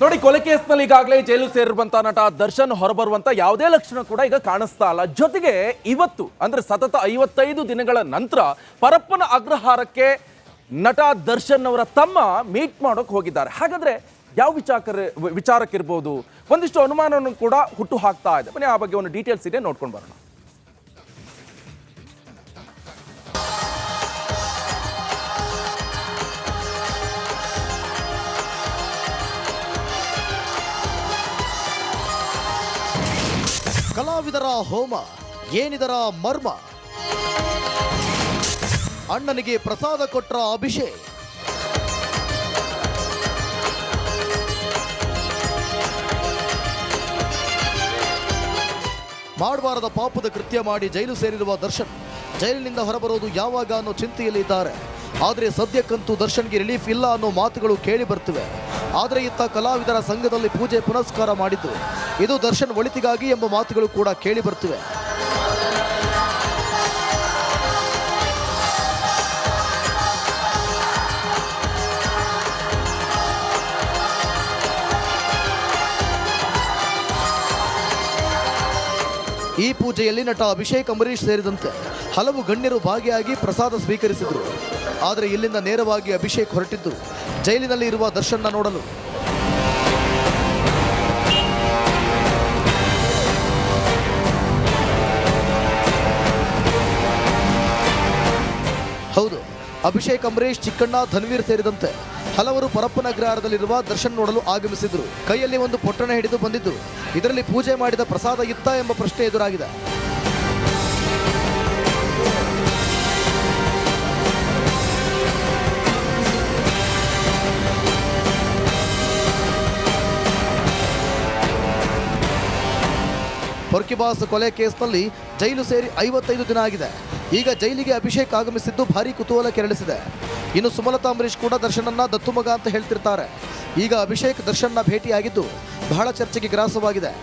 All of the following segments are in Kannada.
ನೋಡಿ, ಕೊಲೆ ಕೇಸ್ನಲ್ಲಿ ಈಗಾಗಲೇ ಜೈಲು ಸೇರಿರುವಂತ ನಟ ದರ್ಶನ್ ಹೊರಬರುವಂತ ಯಾವುದೇ ಲಕ್ಷಣ ಕೂಡ ಈಗ ಕಾಣಿಸ್ತಾ ಇಲ್ಲ. ಜೊತೆಗೆ ಇವತ್ತು ಅಂದ್ರೆ ಸತತ 55 ದಿನಗಳ ನಂತರ ಪರಪ್ಪನ ಅಗ್ರಹಾರಕ್ಕೆ ನಟ ದರ್ಶನ್ ಅವರ ತಮ್ಮ ಮೀಟ್ ಮಾಡೋಕೆ ಹೋಗಿದ್ದಾರೆ. ಹಾಗಾದ್ರೆ ಯಾವ ವಿಚಾರಕ್ಕಿರ್ಬೋದು, ಒಂದಿಷ್ಟು ಅನುಮಾನವನ್ನು ಕೂಡ ಹುಟ್ಟು ಹಾಕ್ತಾ ಇದೆ. ಬನ್ನಿ ಆ ಬಗ್ಗೆ ಒಂದು ಡೀಟೇಲ್ಸ್ ಇದೆ, ನೋಡ್ಕೊಂಡು ಬರೋಣ. ಕಲಾವಿದರ ಹೋಮ, ಏನಿದರ ಮರ್ಮ? ಅಣ್ಣನಿಗೆ ಪ್ರಸಾದ ಕೊಟ್ರ ಅಭಿಷೇಕ್. ಮಾಡಬಾರದ ಪಾಪದ ಕೃತ್ಯ ಮಾಡಿ ಜೈಲು ಸೇರಿರುವ ದರ್ಶನ್ ಜೈಲಿನಿಂದ ಹೊರಬರೋದು ಯಾವಾಗ ಅನ್ನೋ ಚಿಂತೆಯಲ್ಲಿದ್ದಾರೆ. ಆದರೆ ಸದ್ಯಕ್ಕಂತೂ ದರ್ಶನ್ಗೆ ರಿಲೀಫ್ ಇಲ್ಲ ಅನ್ನೋ ಮಾತುಗಳು ಕೇಳಿ ಬರ್ತಿವೆ. ಆದರೆ ಇತ್ತ ಕಲಾವಿದರ ಸಂಘದಲ್ಲಿ ಪೂಜೆ ಪುನಸ್ಕಾರ ಮಾಡಿದ್ದು ಇದು ದರ್ಶನ್ ಒಳಿತಿಗಾಗಿ ಎಂಬ ಮಾತುಗಳು ಕೂಡ ಕೇಳಿ ಬರ್ತಿವೆ. ಈ ಪೂಜೆಯಲ್ಲಿ ನಟ ಅಭಿಷೇಕ್, ಅಂಬರೀಶ್ ಸೇರಿದಂತೆ ಹಲವು ಗಣ್ಯರು ಭಾಗಿಯಾಗಿ ಪ್ರಸಾದ ಸ್ವೀಕರಿಸಿದರು. ಆದರೆ ಇಲ್ಲಿಂದ ನೇರವಾಗಿ ಅಭಿಷೇಕ್ ಹೊರಟಿದ್ದು ಜೈಲಿನಲ್ಲಿ ಇರುವ ದರ್ಶನ್ನ ನೋಡಲು. ಹೌದು, ಅಭಿಷೇಕ್, ಅಂಬರೀಶ್, ಚಿಕ್ಕಣ್ಣ, ಧನ್ವೀರ್ ಸೇರಿದಂತೆ ಹಲವರು ಪರಪ್ಪನ ಅಗ್ರಹಾರದಲ್ಲಿರುವ ದರ್ಶನ್ ನೋಡಲು ಆಗಮಿಸಿದ್ರು. ಕೈಯಲ್ಲಿ ಒಂದು ಪೊಟ್ಟಣ ಹಿಡಿದು ಬಂದಿದ್ದು ಇದರಲ್ಲಿ ಪೂಜೆ ಮಾಡಿದ ಪ್ರಸಾದ ಇತ್ತ ಎಂಬ ಪ್ರಶ್ನೆ ಎದುರಾಗಿದೆ. ಪೊರ್ಕಿಬಾಸ್ ಕೊಲೆ ಕೇಸ್ನಲ್ಲಿ ಜೈಲು ಸೇರಿ 55 ದಿನ ಆಗಿದೆ. ಈಗ ಜೈಲಿಗೆ ಅಭಿಷೇಕ್ ಆಗಮಿಸಿದ್ದು ಭಾರಿ ಕುತೂಹಲ ಕೆರಳಿಸಿದೆ. ಇನ್ನು ಸುಮಲತಾ, ಅಂಬರೀಶ್ ಕೂಡ ದರ್ಶನನ್ನ ದತ್ತು ಮಗ ಅಂತ ಹೇಳ್ತಿರ್ತಾರೆ. ಈಗ ಅಭಿಷೇಕ್ ದರ್ಶನ್ನ ಭೇಟಿಯಾಗಿದ್ದು ಬಹಳ ಚರ್ಚೆಗೆ ಗ್ರಾಸವಾಗಿದೆ.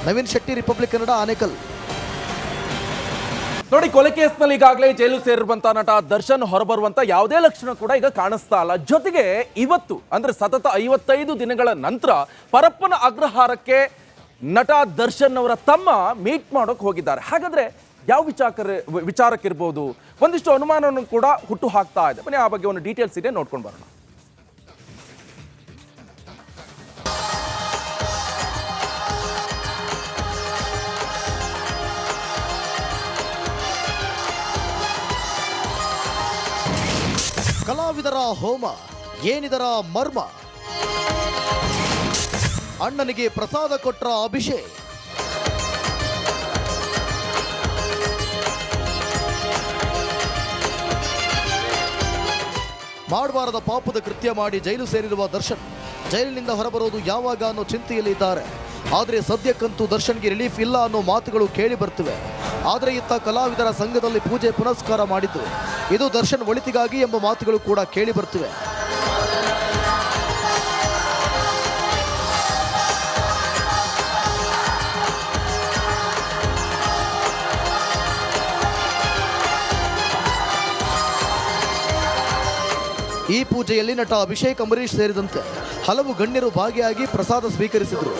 ನವೀನ್ ಶೆಟ್ಟಿ, ರಿಪಬ್ಲಿಕ್ ಕನ್ನಡ, ಆನೇಕಲ್. ನೋಡಿ, ಕೊಲೆ ಕೇಸ್ನಲ್ಲಿ ಈಗಾಗಲೇ ಜೈಲು ಸೇರಿರುವಂತ ನಟ ದರ್ಶನ್ ಹೊರಬರುವಂತ ಯಾವುದೇ ಲಕ್ಷಣ ಕೂಡ ಈಗ ಕಾಣಿಸ್ತಾ ಇಲ್ಲ. ಜೊತೆಗೆ ಇವತ್ತು ಅಂದ್ರೆ ಸತತ 55 ದಿನಗಳ ನಂತರ ಪರಪ್ಪನ ಅಗ್ರಹಾರಕ್ಕೆ ನಟ ದರ್ಶನ್ ಅವರ ತಮ್ಮ ಮೀಟ್ ಮಾಡೋಕೆ ಹೋಗಿದ್ದಾರೆ. ಹಾಗಾದ್ರೆ ಯಾವ ವಿಚಾರಕ್ಕಿರ್ಬೋದು, ಒಂದಿಷ್ಟು ಅನುಮಾನವನ್ನು ಕೂಡ ಹುಟ್ಟು ಹಾಕ್ತಾ ಇದೆ. ಬನ್ನಿ ಆ ಬಗ್ಗೆ ಒಂದು ಡೀಟೇಲ್ಸ್ ಇದೆ, ನೋಡ್ಕೊಂಡು ಬರೋಣ. ಕಲಾವಿದರ ಹೋಮ, ಏನಿದರ ಮರ್ಮ? ಅಣ್ಣನಿಗೆ ಪ್ರಸಾದ ಕೊಟ್ರ ಅಭಿಷೇಕ್. ಮಾಡಬಾರದ ಪಾಪದ ಕೃತ್ಯ ಮಾಡಿ ಜೈಲು ಸೇರಿರುವ ದರ್ಶನ್ ಜೈಲಿನಿಂದ ಹೊರಬರೋದು ಯಾವಾಗ ಅನ್ನೋ ಚಿಂತೆಯಲ್ಲಿದ್ದಾರೆ. ಆದರೆ ಸದ್ಯಕ್ಕಂತೂ ದರ್ಶನ್ಗೆ ರಿಲೀಫ್ ಇಲ್ಲ ಅನ್ನೋ ಮಾತುಗಳು ಕೇಳಿ ಬರ್ತಿವೆ. ಆದರೆ ಇತ್ತ ಕಲಾವಿದರ ಸಂಘದಲ್ಲಿ ಪೂಜೆ ಪುನಸ್ಕಾರ ಮಾಡಿದ್ದು ಇದು ದರ್ಶನ್ ಒಳಿತಿಗಾಗಿ ಎಂಬ ಮಾತುಗಳು ಕೂಡ ಕೇಳಿ ಬರ್ತಿವೆ. ಈ ಪೂಜೆಯಲ್ಲಿ ನಟ ಅಭಿಷೇಕ್, ಅಂಬರೀಶ್ ಸೇರಿದಂತೆ ಹಲವು ಗಣ್ಯರು ಭಾಗಿಯಾಗಿ ಪ್ರಸಾದ ಸ್ವೀಕರಿಸಿದರು.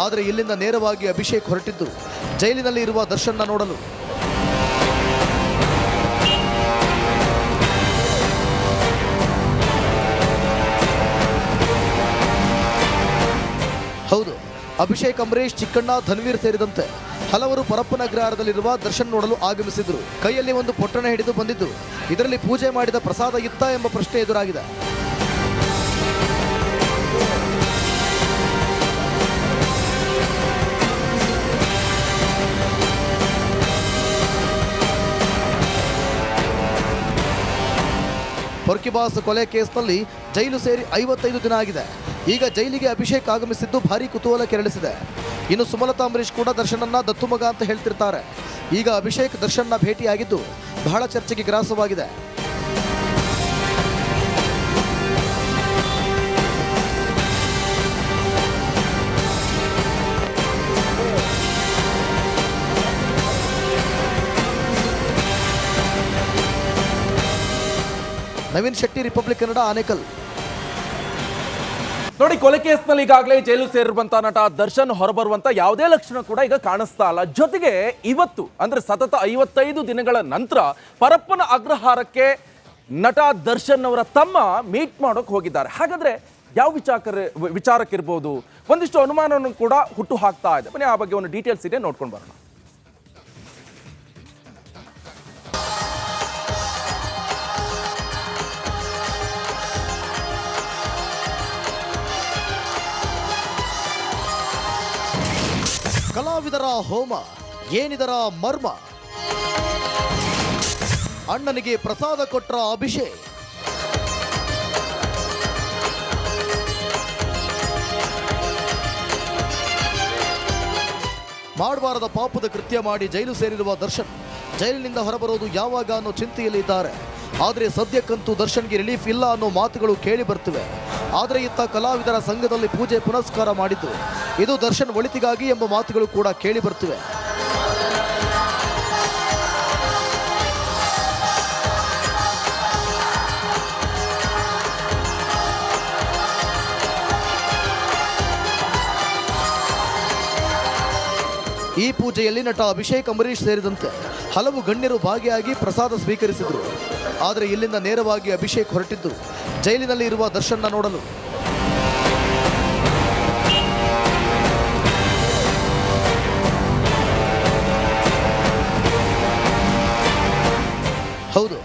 ಆದರೆ ಇಲ್ಲಿಂದ ನೇರವಾಗಿ ಅಭಿಷೇಕ್ ಹೊರಟಿದ್ದು ಜೈಲಿನಲ್ಲಿ ಇರುವ ದರ್ಶನ್ನ ನೋಡಲು. ಹೌದು, ಅಭಿಷೇಕ್, ಅಂಬರೀಶ್, ಚಿಕ್ಕಣ್ಣ, ಧನ್ವೀರ್ ಸೇರಿದಂತೆ ಹಲವರು ಪರಪ್ಪನ ಅಗ್ರಹಾರದಲ್ಲಿರುವ ದರ್ಶನ್ ನೋಡಲು ಆಗಮಿಸಿದ್ರು. ಕೈಯಲ್ಲಿ ಒಂದು ಪೊಟ್ಟಣ ಹಿಡಿದು ಬಂದಿದ್ದು ಇದರಲ್ಲಿ ಪೂಜೆ ಮಾಡಿದ ಪ್ರಸಾದ ಇತ್ತ ಎಂಬ ಪ್ರಶ್ನೆ ಎದುರಾಗಿದೆ. ಪೊರ್ಕಿಬಾಸ್ ಕೊಲೆ ಕೇಸ್ನಲ್ಲಿ ಜೈಲು ಸೇರಿ 55 ದಿನ ಆಗಿದೆ. ಈಗ ಜೈಲಿಗೆ ಅಭಿಷೇಕ್ ಆಗಮಿಸಿದ್ದು ಭಾರಿ ಕುತೂಹಲ ಕೆರಳಿಸಿದೆ. ಇನ್ನು ಸುಮಲತಾ, ಅಂಬರೀಶ್ ಕೂಡ ದರ್ಶನನ್ನ ದತ್ತು ಮಗ ಅಂತ ಹೇಳ್ತಿರ್ತಾರೆ. ಈಗ ಅಭಿಷೇಕ್ ದರ್ಶನ್ನ ಭೇಟಿಯಾಗಿದ್ದು ಬಹಳ ಚರ್ಚೆಗೆ ಗ್ರಾಸವಾಗಿದೆ. ನವೀನ್ ಶೆಟ್ಟಿ, ರಿಪಬ್ಲಿಕ್ ಕನ್ನಡ, ಆನೇಕಲ್. ನೋಡಿ, ಕೊಲೆ ಕೇಸ್ನಲ್ಲಿ ಈಗಾಗಲೇ ಜೈಲು ಸೇರಿರುವಂತ ನಟ ದರ್ಶನ್ ಹೊರಬರುವಂತ ಯಾವುದೇ ಲಕ್ಷಣ ಕೂಡ ಈಗ ಕಾಣಿಸ್ತಾ ಇಲ್ಲ. ಜೊತೆಗೆ ಇವತ್ತು ಅಂದ್ರೆ ಸತತ 55 ದಿನಗಳ ನಂತರ ಪರಪ್ಪನ ಅಗ್ರಹಾರಕ್ಕೆ ನಟ ದರ್ಶನ್ ಅವರ ತಮ್ಮ ಮೀಟ್ ಮಾಡೋಕೆ ಹೋಗಿದ್ದಾರೆ. ಹಾಗಾದ್ರೆ ಯಾವ ವಿಚಾರಕ್ಕಿರ್ಬೋದು, ಒಂದಿಷ್ಟು ಅನುಮಾನವನ್ನು ಕೂಡ ಹುಟ್ಟು ಹಾಕ್ತಾ ಇದೆ. ಬನ್ನಿ ಆ ಬಗ್ಗೆ ಒಂದು ಡೀಟೇಲ್ಸ್ ಇದೆ, ನೋಡ್ಕೊಂಡು ಬರೋಣ. ಕಲಾವಿದರ ಹೋಮ, ಏನಿದರ ಮರ್ಮ? ಅಣ್ಣನಿಗೆ ಪ್ರಸಾದ ಕೊಟ್ರ ಅಭಿಷೇಕ್. ಮಾಡಬಾರದ ಪಾಪದ ಕೃತ್ಯ ಮಾಡಿ ಜೈಲು ಸೇರಿರುವ ದರ್ಶನ್ ಜೈಲಿನಿಂದ ಹೊರಬರೋದು ಯಾವಾಗ ಅನ್ನೋ ಚಿಂತೆಯಲ್ಲಿ ಇದ್ದಾರೆ. ಆದರೆ ಸದ್ಯಕ್ಕಂತೂ ದರ್ಶನ್ಗೆ ರಿಲೀಫ್ ಇಲ್ಲ ಅನ್ನೋ ಮಾತುಗಳು ಕೇಳಿ ಬರ್ತಿವೆ. ಆದರೆ ಇತ್ತ ಕಲಾವಿದರ ಸಂಘದಲ್ಲಿ ಪೂಜೆ ಪುನಸ್ಕಾರ ಮಾಡಿದ್ದು ಇದು ದರ್ಶನ್ ಒಳಿತಿಗಾಗಿ ಎಂಬ ಮಾತುಗಳು ಕೂಡ ಕೇಳಿ ಬರ್ತಿವೆ. ಈ ಪೂಜೆಯಲ್ಲಿ ನಟ ಅಭಿಷೇಕ್, ಅಂಬರೀಶ್ ಸೇರಿದಂತೆ ಹಲವು ಗಣ್ಯರು ಭಾಗಿಯಾಗಿ ಪ್ರಸಾದ ಸ್ವೀಕರಿಸಿದರು. ಆದರೆ ಇಲ್ಲಿಂದ ನೇರವಾಗಿ ಅಭಿಷೇಕ್ ಹೊರಟಿದ್ದು ಜೈಲಿನಲ್ಲಿ ಇರುವ ದರ್ಶನ್ನ ನೋಡಲು. ಹೌದು,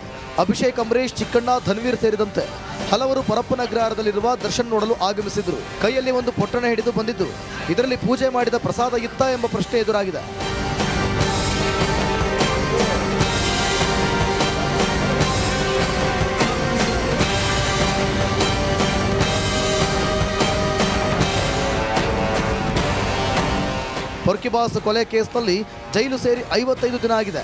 ಅಭಿಷೇಕ್, ಅಂಬರೀಶ್, ಚಿಕ್ಕಣ್ಣ, ಧನ್ವೀರ್ ಸೇರಿದಂತೆ ಹಲವರು ಪರಪ್ಪನ ಅಗ್ರಹಾರದಲ್ಲಿರುವ ದರ್ಶನ್ ನೋಡಲು ಆಗಮಿಸಿದ್ರು. ಕೈಯಲ್ಲಿ ಒಂದು ಪೊಟ್ಟಣ ಹಿಡಿದು ಬಂದಿದ್ದು ಇದರಲ್ಲಿ ಪೂಜೆ ಮಾಡಿದ ಪ್ರಸಾದ ಇತ್ತ ಎಂಬ ಪ್ರಶ್ನೆ ಎದುರಾಗಿದೆ. ಪೊರ್ಕಿಬಾಸ್ ಕೊಲೆ ಕೇಸ್ನಲ್ಲಿ ಜೈಲು ಸೇರಿ 55 ದಿನ ಆಗಿದೆ.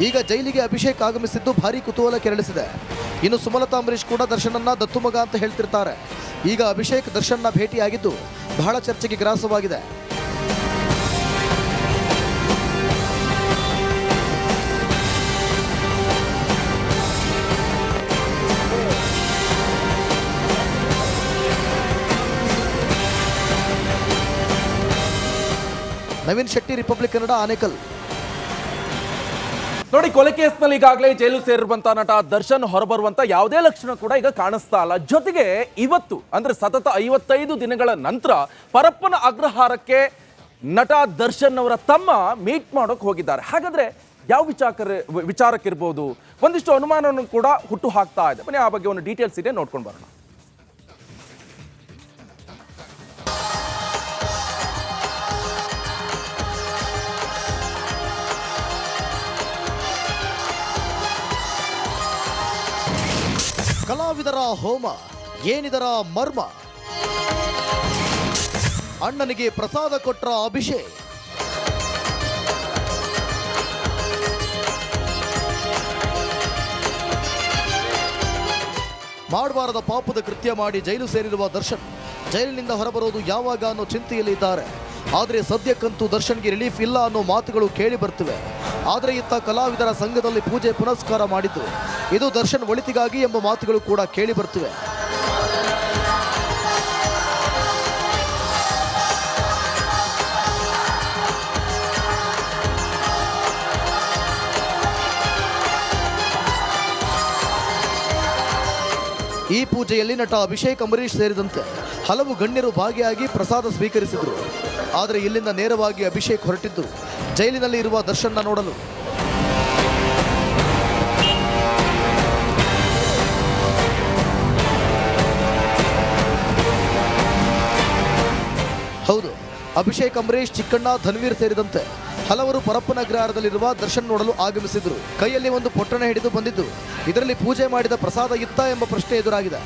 ಈಗ ಜೈಲಿಗೆ ಅಭಿಷೇಕ್ ಆಗಮಿಸಿದ್ದು ಭಾರೀ ಕುತೂಹಲ ಕೆರಳಿಸಿದೆ. ಇನ್ನು ಸುಮಲತಾ, ಅಂಬರೀಶ್ ಕೂಡ ದರ್ಶನನ್ನ ದತ್ತು ಮಗ ಅಂತ ಹೇಳ್ತಿರ್ತಾರೆ. ಈಗ ಅಭಿಷೇಕ್ ದರ್ಶನ್ನ ಭೇಟಿಯಾಗಿದ್ದು ಬಹಳ ಚರ್ಚೆಗೆ ಗ್ರಾಸವಾಗಿದೆ. ನವೀನ್ ಶೆಟ್ಟಿ, ರಿಪಬ್ಲಿಕ್ ಕನ್ನಡ, ಆನೇಕಲ್. ನೋಡಿ, ಕೊಲೆ ಕೇಸ್ನಲ್ಲಿ ಈಗಾಗಲೇ ಜೈಲು ಸೇರಿರುವಂತ ನಟ ದರ್ಶನ್ ಹೊರಬರುವಂತ ಯಾವುದೇ ಲಕ್ಷಣ ಕೂಡ ಈಗ ಕಾಣಿಸ್ತಾ ಇಲ್ಲ. ಜೊತೆಗೆ ಇವತ್ತು ಅಂದ್ರೆ ಸತತ 55 ದಿನಗಳ ನಂತರ ಪರಪ್ಪನ ಅಗ್ರಹಾರಕ್ಕೆ ನಟ ದರ್ಶನ್ ಅವರ ತಮ್ಮ ಮೀಟ್ ಮಾಡೋಕೆ ಹೋಗಿದ್ದಾರೆ. ಹಾಗಾದ್ರೆ ಯಾವ ವಿಚಾರಕ್ಕಿರ್ಬೋದು, ಒಂದಿಷ್ಟು ಅನುಮಾನವನ್ನು ಕೂಡ ಹುಟ್ಟು ಹಾಕ್ತಾ ಇದೆ. ಬನ್ನಿ ಆ ಬಗ್ಗೆ ಒಂದು ಡೀಟೇಲ್ಸ್ ಇದೆ, ನೋಡ್ಕೊಂಡು ಬರೋಣ. ಕಲಾವಿದರ ಹೋಮ, ಏನಿದರ ಮರ್ಮ? ಅಣ್ಣನಿಗೆ ಪ್ರಸಾದ ಕೊಟ್ರ ಅಭಿಷೇಕ್. ಮಾಡಬಾರದ ಪಾಪದ ಕೃತ್ಯ ಮಾಡಿ ಜೈಲು ಸೇರಿರುವ ದರ್ಶನ್ ಜೈಲಿನಿಂದ ಹೊರಬರೋದು ಯಾವಾಗ ಅನ್ನೋ ಚಿಂತೆಯಲ್ಲಿ ಇದ್ದಾರೆ. ಆದರೆ ಸದ್ಯಕ್ಕಂತೂ ದರ್ಶನ್ಗೆ ರಿಲೀಫ್ ಇಲ್ಲ ಅನ್ನೋ ಮಾತುಗಳು ಕೇಳಿ ಬರ್ತಿವೆ. ಆದರೆ ಇತ್ತ ಕಲಾವಿದರ ಸಂಘದಲ್ಲಿ ಪೂಜೆ ಪುನಸ್ಕಾರ ಮಾಡಿದ್ದು ಇದು ದರ್ಶನ್ ಒಳಿತಿಗಾಗಿ ಎಂಬ ಮಾತುಗಳು ಕೂಡ ಕೇಳಿ ಬರ್ತಿವೆ. ಈ ಪೂಜೆಯಲ್ಲಿ ನಟ ಅಭಿಷೇಕ್, ಅಂಬರೀಶ್ ಸೇರಿದಂತೆ ಹಲವು ಗಣ್ಯರು ಭಾಗಿಯಾಗಿ ಪ್ರಸಾದ ಸ್ವೀಕರಿಸಿದರು. ಆದರೆ ಇಲ್ಲಿಂದ ನೇರವಾಗಿ ಅಭಿಷೇಕ್ ಹೊರಟಿದ್ದು ಜೈಲಿನಲ್ಲಿ ಇರುವ ದರ್ಶನ್ನ ನೋಡಲು. ಹೌದು, ಅಭಿಷೇಕ್, ಅಂಬರೀಶ್, ಚಿಕ್ಕಣ್ಣ, ಧನ್ವೀರ್ ಸೇರಿದಂತೆ ಹಲವರು ಪರಪ್ಪನ ಅಗ್ರಹಾರದಲ್ಲಿರುವ ದರ್ಶನ್ ನೋಡಲು ಆಗಮಿಸಿದ್ರು. ಕೈಯಲ್ಲಿ ಒಂದು ಪೊಟ್ಟಣ ಹಿಡಿದು ಬಂದಿದ್ದು ಇದರಲ್ಲಿ ಪೂಜೆ ಮಾಡಿದ ಪ್ರಸಾದ ಇತ್ತ ಎಂಬ ಪ್ರಶ್ನೆ ಎದುರಾಗಿದೆ.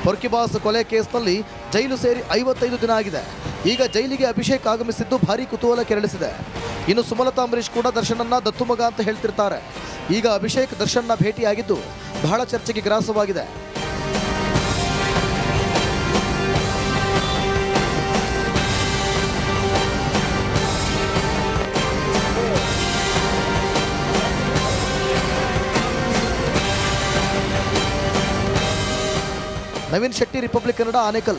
ಪೊರ್ಕಿಬಾಸ್ ಕೊಲೆ ಕೇಸ್ನಲ್ಲಿ ಜೈಲು ಸೇರಿ 55 ದಿನ ಆಗಿದೆ. ಈಗ ಜೈಲಿಗೆ ಅಭಿಷೇಕ್ ಆಗಮಿಸಿದ್ದು ಭಾರೀ ಕುತೂಹಲ ಕೆರಳಿಸಿದೆ. ಇನ್ನು ಸುಮಲತಾ, ಅಂಬರೀಶ್ ಕೂಡ ದರ್ಶನನ್ನ ದತ್ತು ಮಗ ಅಂತ ಹೇಳ್ತಿರ್ತಾರೆ. ಈಗ ಅಭಿಷೇಕ್ ದರ್ಶನ್ನ ಭೇಟಿಯಾಗಿದ್ದು ಬಹಳ ಚರ್ಚೆಗೆ ಗ್ರಾಸವಾಗಿದೆ. ನವೀನ್ ಶೆಟ್ಟಿ, ರಿಪಬ್ಲಿಕ್ ಕನ್ನಡ, ಆನೇಕಲ್.